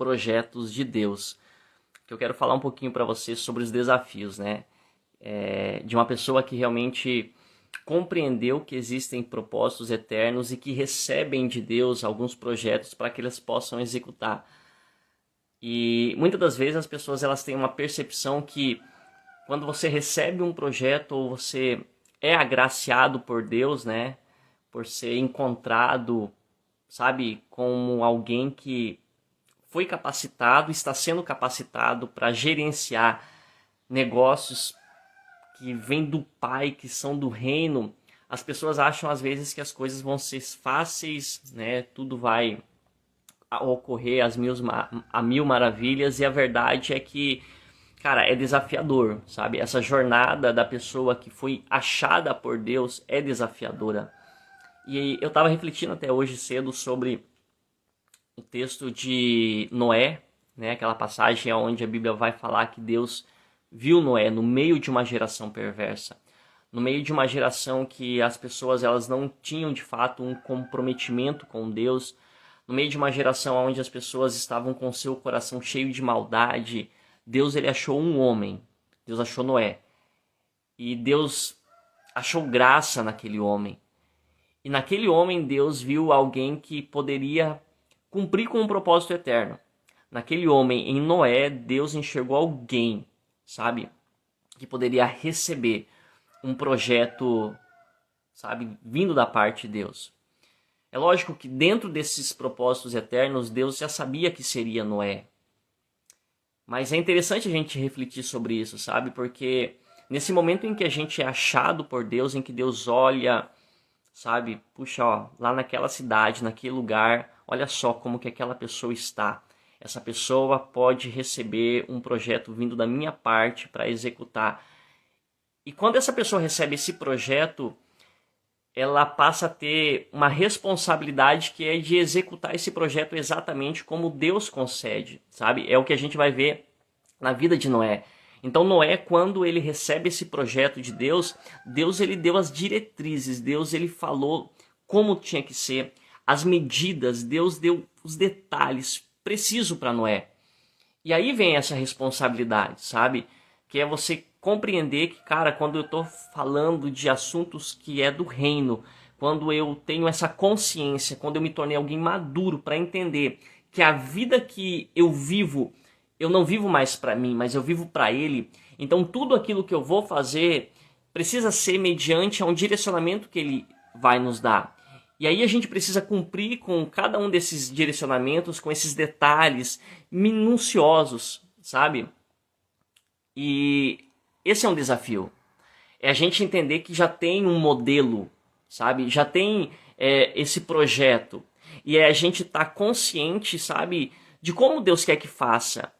projetos de Deus. Que eu quero falar um pouquinho para você sobre os desafios, né? De uma pessoa que realmente compreendeu que existem propósitos eternos e que recebem de Deus alguns projetos para que eles possam executar. E muitas das vezes as pessoas elas têm uma percepção que quando você recebe um projeto ou você é agraciado por Deus, né, por ser encontrado, sabe, como alguém que foi capacitado, está sendo capacitado para gerenciar negócios que vêm do Pai, que são do reino, as pessoas acham às vezes que as coisas vão ser fáceis, né, tudo vai ocorrer a mil maravilhas, e a verdade é que, cara, é desafiador, sabe? Essa jornada da pessoa que foi achada por Deus é desafiadora. E eu estava refletindo até hoje cedo sobre o texto de Noé, né? Aquela passagem onde a Bíblia vai falar que Deus viu Noé no meio de uma geração perversa, no meio de uma geração que as pessoas elas não tinham de fato um comprometimento com Deus, no meio de uma geração onde as pessoas estavam com seu coração cheio de maldade. Deus ele achou um homem, Deus achou Noé, e Deus achou graça naquele homem. E naquele homem Deus viu alguém que poderia cumprir com um propósito eterno. Naquele homem, em Noé, Deus enxergou alguém, sabe, que poderia receber um projeto, sabe, vindo da parte de Deus. É lógico que dentro desses propósitos eternos, Deus já sabia que seria Noé. Mas é interessante a gente refletir sobre isso, sabe? Porque nesse momento em que a gente é achado por Deus, em que Deus olha, sabe? Puxa, ó, lá naquela cidade, naquele lugar, olha só como que aquela pessoa está. Essa pessoa pode receber um projeto vindo da minha parte para executar. E quando essa pessoa recebe esse projeto, ela passa a ter uma responsabilidade que é de executar esse projeto exatamente como Deus concede, sabe? É o que a gente vai ver na vida de Noé. Então Noé, quando ele recebe esse projeto de Deus, Deus ele deu as diretrizes, Deus ele falou como tinha que ser, as medidas, Deus deu os detalhes precisos para Noé. E aí vem essa responsabilidade, sabe? Que é você compreender que, cara, quando eu estou falando de assuntos que é do reino, quando eu tenho essa consciência, quando eu me tornei alguém maduro para entender que a vida que eu vivo, eu não vivo mais para mim, mas eu vivo para Ele. Então tudo aquilo que eu vou fazer precisa ser mediante a um direcionamento que Ele vai nos dar. E aí a gente precisa cumprir com cada um desses direcionamentos, com esses detalhes minuciosos, sabe? E esse é um desafio. É a gente entender que já tem um modelo, sabe? Já tem esse projeto. E é a gente estar consciente, sabe? De como Deus quer que faça.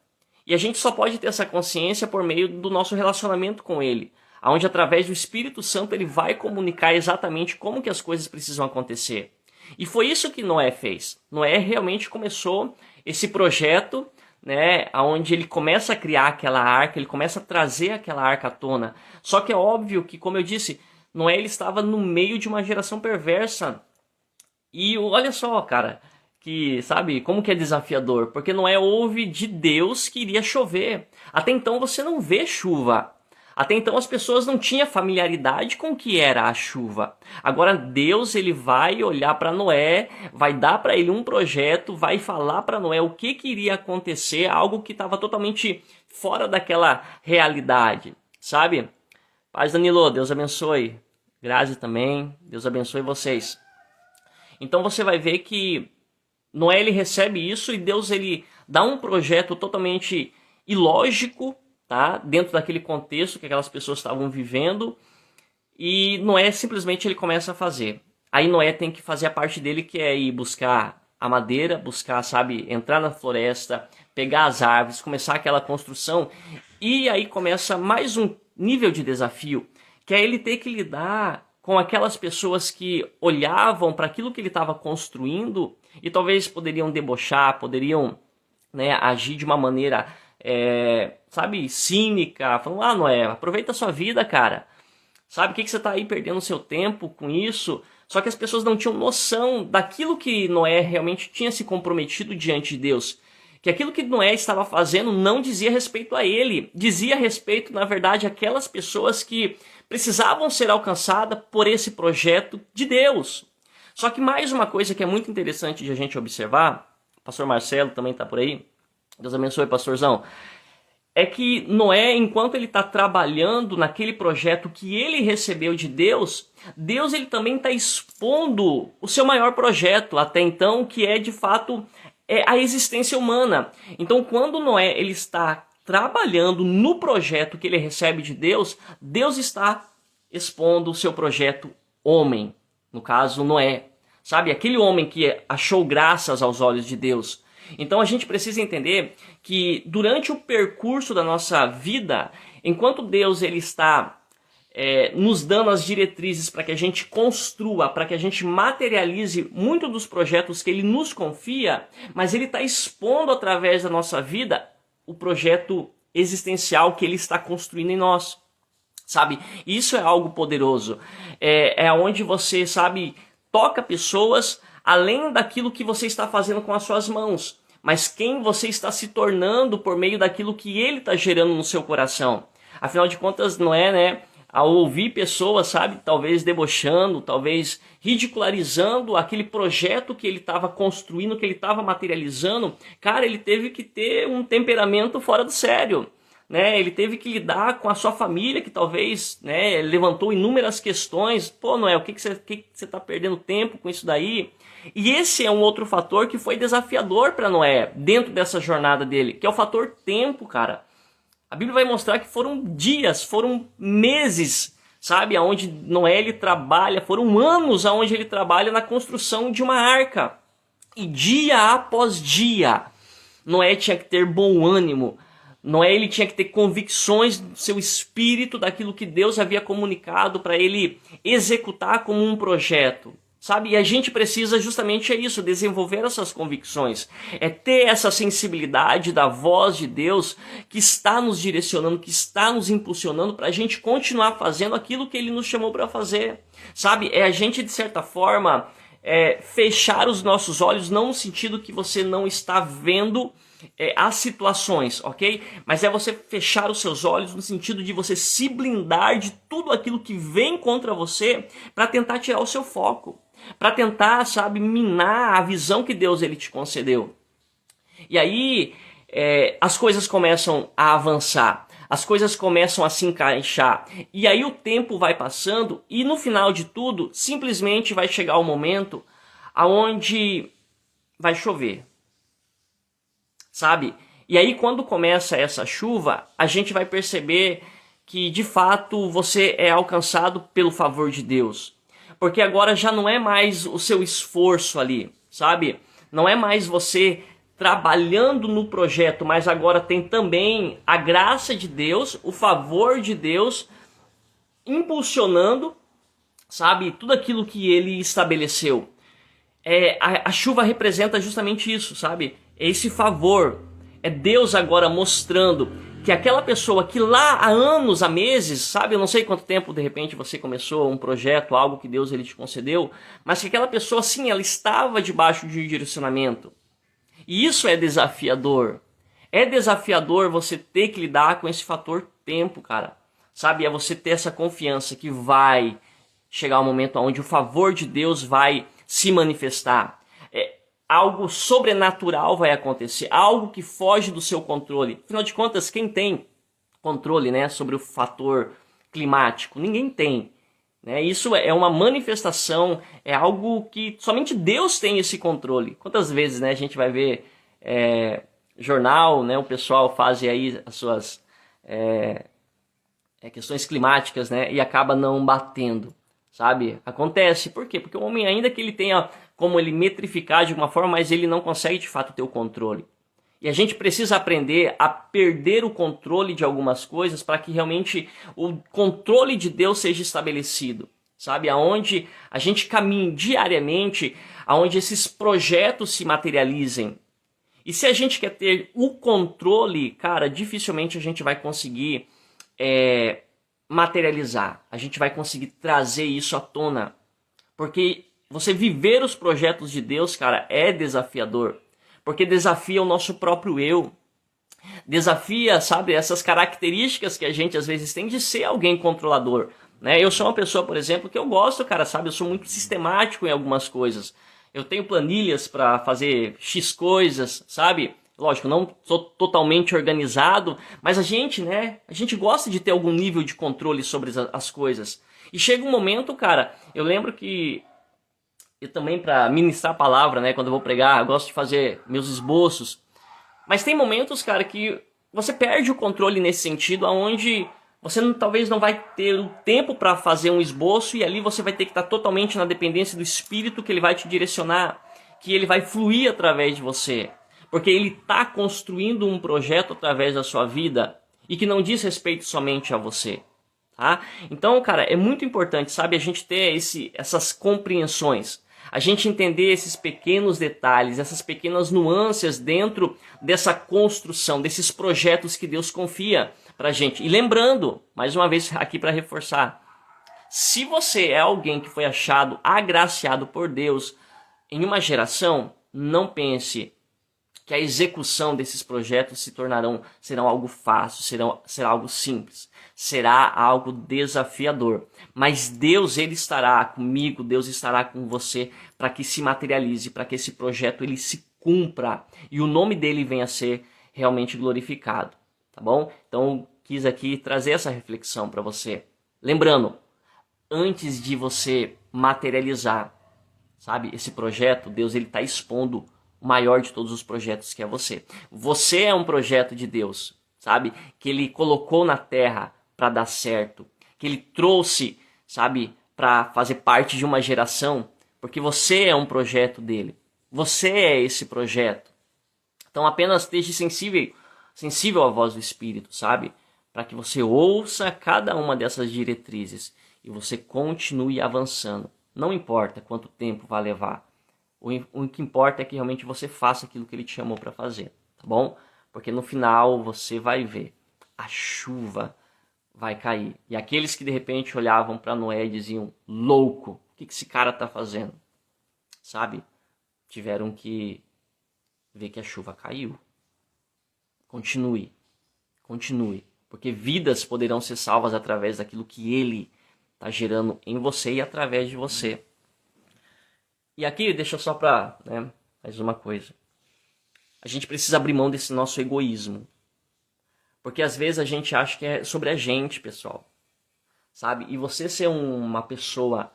E a gente só pode ter essa consciência por meio do nosso relacionamento com Ele. Onde através do Espírito Santo Ele vai comunicar exatamente como que as coisas precisam acontecer. E foi isso que Noé fez. Noé realmente começou esse projeto, né, onde ele começa a criar aquela arca, ele começa a trazer aquela arca à tona. Só que é óbvio que, como eu disse, Noé ele estava no meio de uma geração perversa. E olha só, cara, que sabe como que é desafiador, porque Noé ouve de Deus que iria chover. Até então você não vê chuva. Até então as pessoas não tinham familiaridade com o que era a chuva. Agora Deus ele vai olhar para Noé, vai dar para ele um projeto, vai falar para Noé o que iria acontecer, algo que estava totalmente fora daquela realidade, sabe? Paz, Danilo, Deus abençoe. Grazi também, Deus abençoe vocês. Então você vai ver que Noé ele recebe isso e Deus ele dá um projeto totalmente ilógico, tá? Dentro daquele contexto que aquelas pessoas estavam vivendo, e Noé simplesmente ele começa a fazer. Aí Noé tem que fazer a parte dele, que é ir buscar a madeira, buscar, sabe, entrar na floresta, pegar as árvores, começar aquela construção, e aí começa mais um nível de desafio, que é ele ter que lidar com aquelas pessoas que olhavam para aquilo que ele estava construindo e talvez poderiam debochar, poderiam, né, agir de uma maneira sabe, cínica, falando, Noé, aproveita a sua vida, cara. Sabe, o que você está aí perdendo seu tempo com isso? Só que as pessoas não tinham noção daquilo que Noé realmente tinha se comprometido diante de Deus. que aquilo que Noé estava fazendo não dizia respeito a ele, dizia respeito, na verdade, àquelas pessoas que precisavam ser alcançadas por esse projeto de Deus. Só que mais uma coisa que é muito interessante de a gente observar, o pastor Marcelo também está por aí, Deus abençoe, pastorzão, é que Noé, enquanto ele está trabalhando naquele projeto que ele recebeu de Deus, Deus ele também está expondo o seu maior projeto até então, que é de fato a existência humana. Então, quando Noé ele está trabalhando no projeto que ele recebe de Deus, Deus está expondo o seu projeto homem, no caso Noé. Sabe, aquele homem que achou graças aos olhos de Deus. Então a gente precisa entender que durante o percurso da nossa vida, enquanto Deus ele está nos dando as diretrizes para que a gente construa, para que a gente materialize muito dos projetos que ele nos confia, mas ele está expondo através da nossa vida o projeto existencial que ele está construindo em nós. Sabe, isso é algo poderoso. É onde você, sabe, toca pessoas além daquilo que você está fazendo com as suas mãos, mas quem você está se tornando por meio daquilo que ele está gerando no seu coração. Afinal de contas, não é, né? Ao ouvir pessoas, sabe, talvez debochando, talvez ridicularizando aquele projeto que ele estava construindo, que ele estava materializando, cara, ele teve que ter um temperamento fora do sério. Né, ele teve que lidar com a sua família, que talvez, né, levantou inúmeras questões. Pô, Noé, o que você está perdendo tempo com isso daí? E esse é um outro fator que foi desafiador para Noé, dentro dessa jornada dele, que é o fator tempo, cara. A Bíblia vai mostrar que foram dias, foram meses, sabe, aonde Noé ele trabalha, foram anos aonde ele trabalha na construção de uma arca. E dia após dia, Noé tinha que ter bom ânimo, Noé ele tinha que ter convicções do seu espírito, daquilo que Deus havia comunicado para ele executar como um projeto. Sabe? E a gente precisa justamente isso, desenvolver essas convicções. É ter essa sensibilidade da voz de Deus que está nos direcionando, que está nos impulsionando para a gente continuar fazendo aquilo que Ele nos chamou para fazer. Sabe? É a gente, de certa forma, fechar os nossos olhos, não no sentido que você não está vendo as situações, ok? Mas é você fechar os seus olhos no sentido de você se blindar de tudo aquilo que vem contra você para tentar tirar o seu foco, para tentar, sabe, minar a visão que Deus ele te concedeu. E aí as coisas começam a avançar, as coisas começam a se encaixar, e aí o tempo vai passando e no final de tudo, simplesmente vai chegar o momento aonde vai chover. Sabe? E aí quando começa essa chuva, a gente vai perceber que de fato você é alcançado pelo favor de Deus. Porque agora já não é mais o seu esforço ali, sabe? Não é mais você trabalhando no projeto, mas agora tem também a graça de Deus, o favor de Deus impulsionando, sabe? Tudo aquilo que ele estabeleceu. A chuva representa justamente isso, sabe? Esse favor, é Deus agora mostrando que aquela pessoa que lá há anos, há meses, sabe, eu não sei quanto tempo de repente você começou um projeto, algo que Deus ele te concedeu, mas que aquela pessoa sim, ela estava debaixo de um direcionamento. E isso é desafiador. É desafiador você ter que lidar com esse fator tempo, cara. Sabe, é você ter essa confiança que vai chegar um momento onde o favor de Deus vai se manifestar. Algo sobrenatural vai acontecer, algo que foge do seu controle. Afinal de contas, quem tem controle, né, sobre o fator climático? Ninguém tem. Né? Isso é uma manifestação, é algo que somente Deus tem esse controle. Quantas vezes, né, a gente vai ver jornal, né, o pessoal faz aí as suas questões climáticas, né, e acaba não batendo. Sabe? Acontece. Por quê? Porque o homem, ainda que ele tenha como ele metrificar de uma forma, mas ele não consegue de fato ter o controle. E a gente precisa aprender a perder o controle de algumas coisas para que realmente o controle de Deus seja estabelecido. Sabe? Aonde a gente caminhe diariamente, aonde esses projetos se materializem. E se a gente quer ter o controle, cara, dificilmente a gente vai conseguir materializar. A gente vai conseguir trazer isso à tona. Porque você viver os projetos de Deus, cara, é desafiador. porque desafia o nosso próprio eu. Desafia, sabe, essas características que a gente às vezes tem de ser alguém controlador, né? Eu sou uma pessoa, por exemplo, que eu gosto, cara, sabe, eu sou muito sistemático em algumas coisas. Eu tenho planilhas para fazer X coisas, sabe? Lógico, não sou totalmente organizado, mas a gente, né, a gente gosta de ter algum nível de controle sobre as coisas. E chega um momento, cara, eu lembro que eu também, para ministrar a palavra, né, quando eu vou pregar, eu gosto de fazer meus esboços. Mas tem momentos, cara, que você perde o controle nesse sentido, aonde você talvez não vai ter o tempo para fazer um esboço e ali você vai ter que estar totalmente na dependência do Espírito, que ele vai te direcionar, que ele vai fluir através de você. Porque ele está construindo um projeto através da sua vida e que não diz respeito somente a você. Tá? Então, cara, é muito importante, sabe, a gente ter essas compreensões. A gente entender esses pequenos detalhes, essas pequenas nuances dentro dessa construção, desses projetos que Deus confia pra gente. E lembrando, mais uma vez aqui para reforçar, se você é alguém que foi achado agraciado por Deus em uma geração, não pense que a execução desses projetos serão algo fácil, será algo simples, será algo desafiador. Mas Deus, ele estará comigo, Deus estará com você para que se materialize, para que esse projeto ele se cumpra e o nome dele venha a ser realmente glorificado, tá bom? Então, quis aqui trazer essa reflexão para você. Lembrando, antes de você materializar, sabe, esse projeto, Deus ele está expondo o maior de todos os projetos, que é você. Você é um projeto de Deus, sabe? Que ele colocou na terra para dar certo. Que ele trouxe, sabe, para fazer parte de uma geração, porque você é um projeto dele. Você é esse projeto. Então apenas esteja sensível à voz do Espírito, sabe? Para que você ouça cada uma dessas diretrizes e você continue avançando. Não importa quanto tempo vai levar. O que importa é que realmente você faça aquilo que ele te chamou para fazer, tá bom? Porque no final você vai ver, a chuva vai cair. E aqueles que de repente olhavam para Noé e diziam, louco, o que esse cara tá fazendo? Sabe? Tiveram que ver que a chuva caiu. Continue, porque vidas poderão ser salvas através daquilo que ele tá gerando em você e através de você. E aqui, deixa eu só para, né, mais uma coisa. A gente precisa abrir mão desse nosso egoísmo. Porque às vezes a gente acha que é sobre a gente, pessoal. Sabe? E você ser uma pessoa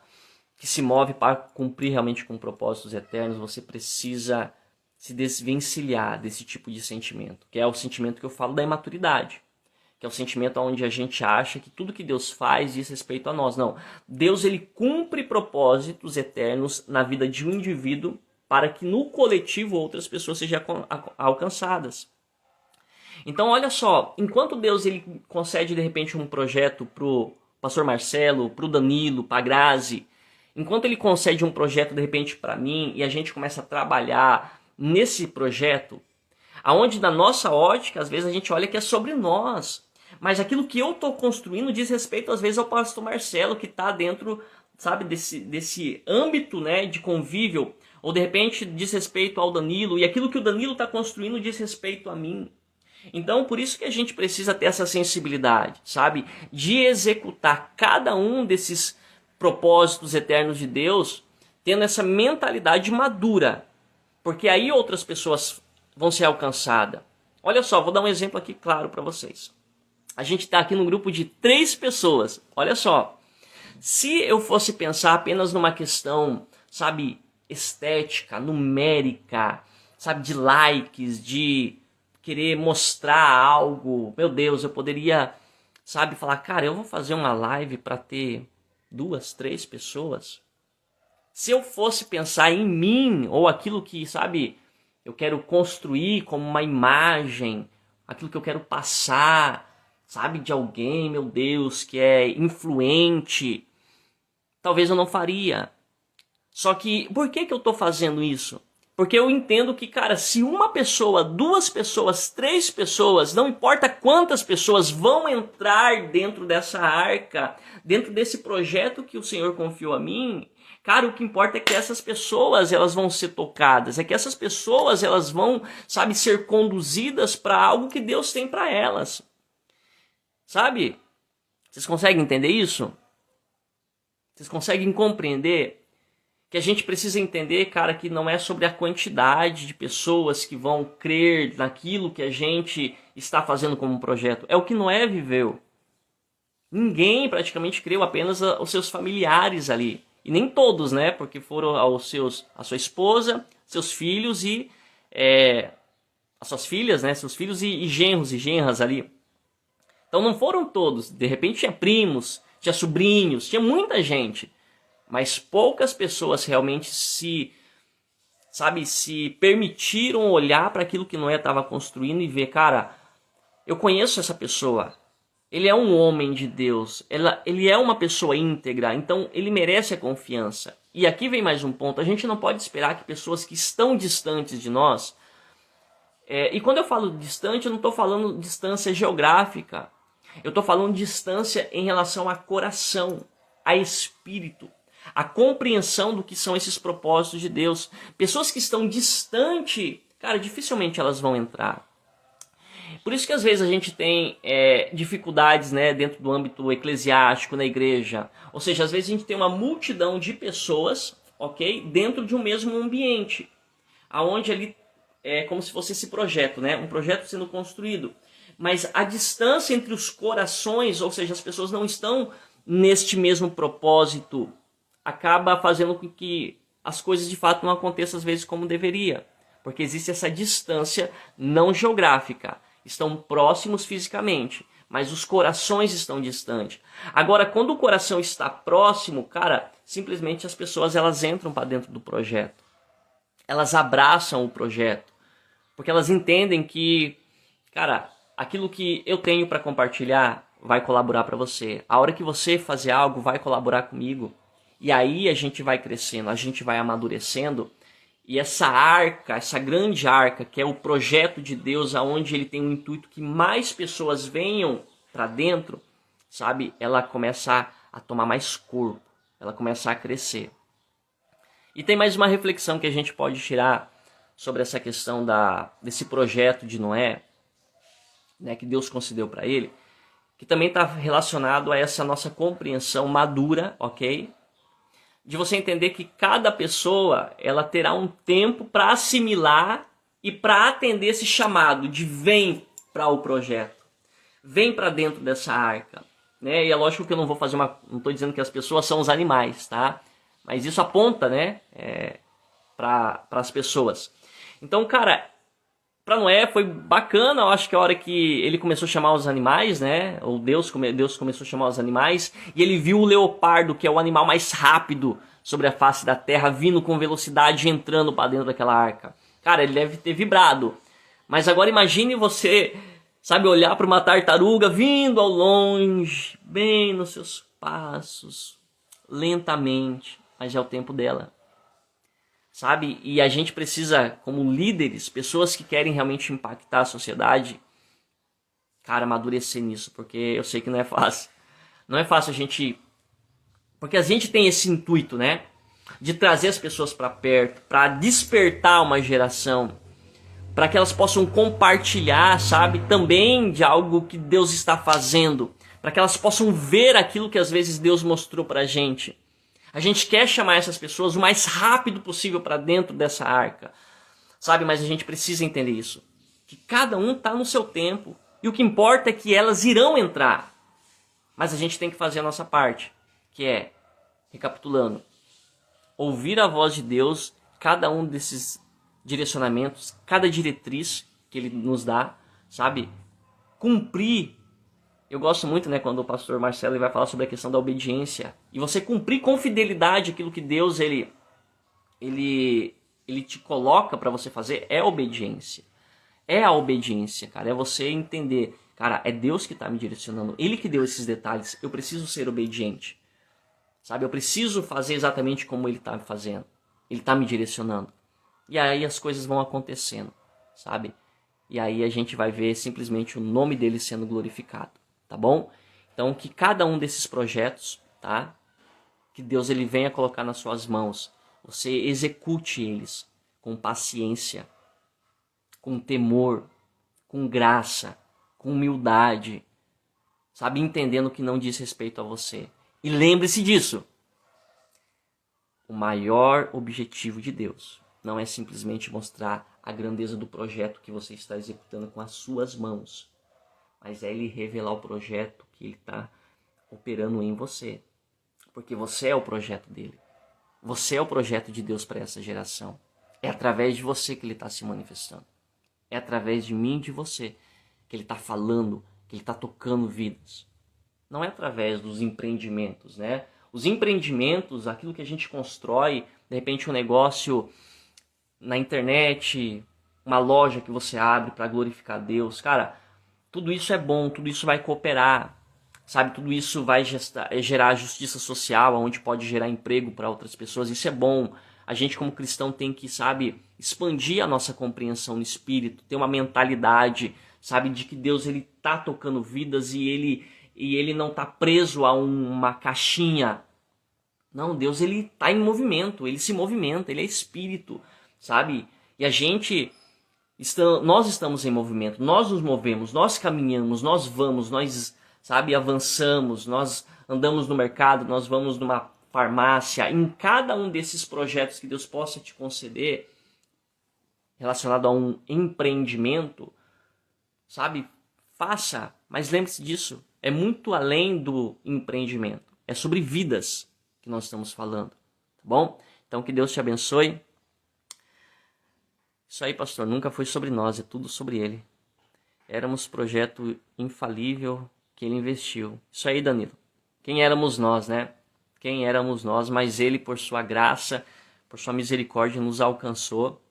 que se move para cumprir realmente com propósitos eternos, você precisa se desvencilhar desse tipo de sentimento. Que é o sentimento que eu falo da imaturidade. Que é o sentimento onde a gente acha que tudo que Deus faz diz respeito a nós. Não. Deus ele cumpre propósitos eternos na vida de um indivíduo para que no coletivo outras pessoas sejam alcançadas. Então, olha só, enquanto Deus ele concede de repente um projeto para o pastor Marcelo, para o Danilo, para a Grazi, enquanto ele concede um projeto de repente para mim e a gente começa a trabalhar nesse projeto, aonde na nossa ótica, às vezes a gente olha que é sobre nós. Mas aquilo que eu estou construindo diz respeito, às vezes, ao pastor Marcelo, que está dentro, sabe, desse âmbito, né, de convívio. Ou, de repente, diz respeito ao Danilo. E aquilo que o Danilo está construindo diz respeito a mim. Então, por isso que a gente precisa ter essa sensibilidade, sabe? De executar cada um desses propósitos eternos de Deus, tendo essa mentalidade madura. Porque aí outras pessoas vão ser alcançadas. Olha só, vou dar um exemplo aqui claro para vocês. A gente está aqui num grupo de 3 pessoas. Olha só, se eu fosse pensar apenas numa questão, sabe, estética, numérica, sabe, de likes, de querer mostrar algo, meu Deus, eu poderia, sabe, falar, cara, eu vou fazer uma live para ter 2, 3 pessoas. Se eu fosse pensar em mim, ou aquilo que, sabe, eu quero construir como uma imagem, aquilo que eu quero passar, sabe, de alguém, meu Deus, que é influente, talvez eu não faria. Só que, por que eu estou fazendo isso? Porque eu entendo que, cara, se uma pessoa, 2 pessoas, 3 pessoas, não importa quantas pessoas vão entrar dentro dessa arca, dentro desse projeto que o Senhor confiou a mim, Cara, o que importa é que essas pessoas, elas vão ser tocadas, é que essas pessoas, elas vão, sabe, ser conduzidas para algo que Deus tem para elas. Sabe? Vocês conseguem entender isso? Vocês conseguem compreender que a gente precisa entender, cara, que não é sobre a quantidade de pessoas que vão crer naquilo que a gente está fazendo como um projeto. É o que Noé viveu. Ninguém praticamente creu, apenas os seus familiares ali. E nem todos, né? Porque foram a sua esposa, seus filhos e as suas filhas, né? Seus filhos e genros e genras ali. Então não foram todos. De repente tinha primos, tinha sobrinhos, tinha muita gente. Mas poucas pessoas realmente se permitiram olhar para aquilo que Noé estava construindo e ver, cara, eu conheço essa pessoa. Ele é um homem de Deus, ele é uma pessoa íntegra, então ele merece a confiança. E aqui vem mais um ponto, a gente não pode esperar que pessoas que estão distantes de nós, e quando eu falo distante, eu não estou falando distância geográfica, eu estou falando distância em relação a coração, a espírito, a compreensão do que são esses propósitos de Deus. Pessoas que estão distantes, cara, dificilmente elas vão entrar. Por isso que às vezes a gente tem dificuldades, né, dentro do âmbito eclesiástico, na igreja. Ou seja, às vezes a gente tem uma multidão de pessoas, ok, dentro de um mesmo ambiente. Aonde ali é como se fosse esse projeto, né, um projeto sendo construído. Mas a distância entre os corações, ou seja, as pessoas não estão neste mesmo propósito, acaba fazendo com que as coisas de fato não aconteçam às vezes como deveria. Porque existe essa distância não geográfica. Estão próximos fisicamente, mas os corações estão distantes. Agora, quando o coração está próximo, cara, simplesmente as pessoas elas entram para dentro do projeto. Elas abraçam o projeto, porque elas entendem que, cara, aquilo que eu tenho para compartilhar vai colaborar para você. A hora que você fazer algo vai colaborar comigo. E aí a gente vai crescendo, a gente vai amadurecendo. E essa arca, essa grande arca, que é o projeto de Deus, aonde ele tem o intuito que mais pessoas venham para dentro, sabe? Ela começa a tomar mais corpo, ela começa a crescer. E tem mais uma reflexão que a gente pode tirar sobre essa questão desse projeto de Noé, né, que Deus concedeu para ele, que também está relacionado a essa nossa compreensão madura, ok? De você entender que cada pessoa ela terá um tempo para assimilar e para atender esse chamado de vem para o projeto, vem para dentro dessa arca, né? E é lógico que eu não vou fazer não estou dizendo que as pessoas são os animais, tá? Mas isso aponta, né, para as pessoas. Então, cara, para Noé foi bacana, eu acho que a hora que ele começou a chamar os animais, né? Ou Deus começou a chamar os animais, e ele viu o leopardo, que é o animal mais rápido sobre a face da terra, vindo com velocidade, entrando para dentro daquela arca. Cara, ele deve ter vibrado. Mas agora imagine você, sabe, olhar para uma tartaruga vindo ao longe, bem nos seus passos, lentamente, mas é o tempo dela. Sabe? E a gente precisa, como líderes, pessoas que querem realmente impactar a sociedade, cara, amadurecer nisso, porque eu sei que não é fácil. Não é fácil a gente... Porque a gente tem esse intuito, né? De trazer as pessoas para perto, para despertar uma geração, para que elas possam compartilhar, sabe? Também de algo que Deus está fazendo, para que elas possam ver aquilo que às vezes Deus mostrou pra gente. A gente quer chamar essas pessoas o mais rápido possível para dentro dessa arca, sabe? Mas a gente precisa entender isso, que cada um está no seu tempo e o que importa é que elas irão entrar. Mas a gente tem que fazer a nossa parte, que é, recapitulando, ouvir a voz de Deus, cada um desses direcionamentos, cada diretriz que Ele nos dá, sabe? Cumprir. Eu gosto muito, né, quando o pastor Marcelo vai falar sobre a questão da obediência. E você cumprir com fidelidade aquilo que Deus ele te coloca para você fazer é obediência. É a obediência, cara. É você entender, cara, é Deus que está me direcionando. Ele que deu esses detalhes. Eu preciso ser obediente. Sabe? Eu preciso fazer exatamente como Ele está fazendo. Ele está me direcionando. E aí as coisas vão acontecendo, sabe? E aí a gente vai ver simplesmente o nome dele sendo glorificado. Tá bom? Então que cada um desses projetos, tá? que Deus ele venha colocar nas suas mãos, você execute eles com paciência, com temor, com graça, com humildade, sabe, entendendo que não diz respeito a você. E lembre-se disso. O maior objetivo de Deus não é simplesmente mostrar a grandeza do projeto que você está executando com as suas mãos, mas é Ele revelar o projeto que Ele está operando em você. Porque você é o projeto dele. Você é o projeto de Deus para essa geração. É através de você que Ele está se manifestando. É através de mim e de você que Ele está falando, que Ele está tocando vidas. Não é através dos empreendimentos, né? Os empreendimentos, aquilo que a gente constrói, de repente um negócio na internet, uma loja que você abre para glorificar Deus, cara, tudo isso é bom, tudo isso vai cooperar, sabe? Tudo isso vai gerar justiça social, onde pode gerar emprego para outras pessoas, isso é bom. A gente como cristão tem que, sabe, expandir a nossa compreensão no espírito, ter uma mentalidade, sabe, de que Deus ele tá tocando vidas e ele não tá preso a uma caixinha. Não, Deus ele tá em movimento, ele se movimenta, ele é espírito, sabe? E nós estamos em movimento, nós nos movemos, nós caminhamos, nós vamos, nós, sabe, avançamos, nós andamos no mercado, nós vamos numa farmácia. Em cada um desses projetos que Deus possa te conceder, relacionado a um empreendimento, sabe, faça, mas lembre-se disso, é muito além do empreendimento, é sobre vidas que nós estamos falando, tá bom? Então que Deus te abençoe. Isso aí, pastor, nunca foi sobre nós, é tudo sobre Ele. Éramos projeto infalível que Ele investiu. Isso aí, Danilo. Quem éramos nós, né? Quem éramos nós, mas Ele, por sua graça, por sua misericórdia, nos alcançou,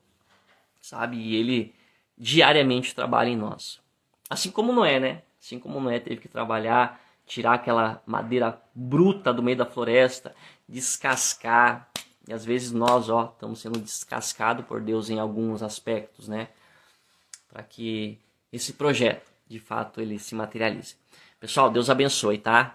sabe? E Ele diariamente trabalha em nós. Assim como Noé, né? Assim como Noé teve que trabalhar, tirar aquela madeira bruta do meio da floresta, descascar. E às vezes nós, estamos sendo descascados por Deus em alguns aspectos, né? Para que esse projeto, de fato, ele se materialize. Pessoal, Deus abençoe, tá?